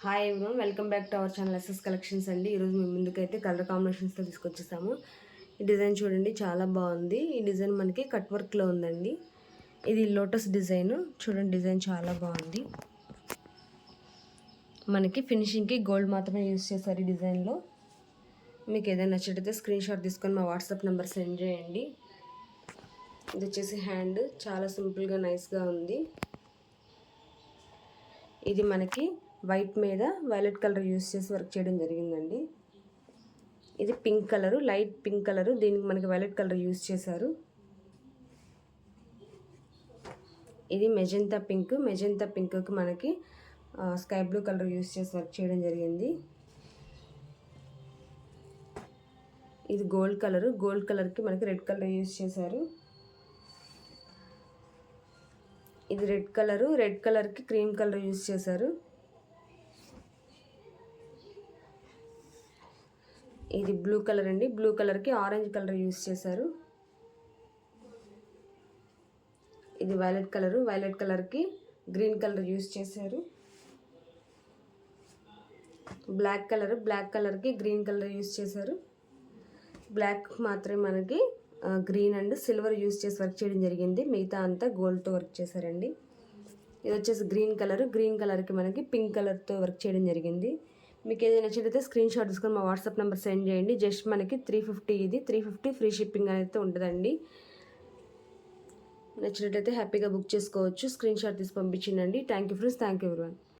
Hi everyone, welcome back to our channel SS collections అండి. ఈరోజు మేము ముందుకైతే కలర్ కాంబినేషన్స్తో తీసుకొచ్చేసాము. ఈ డిజైన్ చూడండి, చాలా బాగుంది. ఈ డిజైన్ మనకి కట్ వర్క్లో ఉందండి. ఇది లోటస్ డిజైన్ చూడండి, డిజైన్ చాలా బాగుంది. మనకి ఫినిషింగ్కి గోల్డ్ మాత్రమే యూజ్ చేశారు ఈ డిజైన్లో. మీకు ఏదైనా నచ్చినట్టయితే స్క్రీన్ షాట్ తీసుకొని మా వాట్సాప్ నెంబర్ సెండ్ చేయండి. ఇది వచ్చేసి హ్యాండ్, చాలా సింపుల్గా నైస్గా ఉంది. ఇది మనకి వైట్ మీద వైలెట్ కలర్ యూస్ చేసి వర్క్ చేయడం జరిగిందండి. ఇది pink colour, light pink colour, దీనికి మనకి వైలెట్ కలర్ యూస్ చేశారు. ఇది మెజెంతా పింక్, మెజెంతా పింక్కి మనకి స్కై బ్లూ కలర్ యూస్ చేసి వర్క్ చేయడం జరిగింది. ఇది గోల్డ్ కలరు, గోల్డ్ కలర్కి మనకి రెడ్ కలర్ యూస్ చేశారు. ఇది రెడ్ కలరు, రెడ్ కలర్కి క్రీమ్ కలర్ యూస్ చేశారు. ఇది బ్లూ కలర్ అండి, బ్లూ కలర్కి ఆరెంజ్ కలర్ యూస్ చేశారు. ఇది వైలెట్ కలరు, వైలెట్ కలర్కి గ్రీన్ కలర్ యూస్ చేశారు. బ్లాక్ కలర్, బ్లాక్ కలర్కి గ్రీన్ కలర్ యూస్ చేశారు. బ్లాక్ మాత్రమే మనకి గ్రీన్ అండ్ సిల్వర్ యూస్ చేసి వర్క్ చేయడం జరిగింది. మిగతా అంతా గోల్డ్తో వర్క్ చేశారండి. ఇది వచ్చేసి గ్రీన్ కలర్, గ్రీన్ కలర్కి మనకి పింక్ కలర్తో వర్క్ చేయడం జరిగింది. మీకు ఏదైనా నచ్చినట్లయితే స్క్రీన్ షాట్ తీసుకొని మా వాట్సాప్ నెంబర్ సెండ్ చేయండి. జస్ట్ మనకి 350, ఇది 350 ఫ్రీ షిప్పింగ్ అనేది ఉంటుందండి. నచ్చినట్లయితే హ్యాపీగా బుక్ చేసుకోవచ్చు. స్క్రీన్ షాట్ తీసి పంపించండి. Thank you friends, thank you everyone.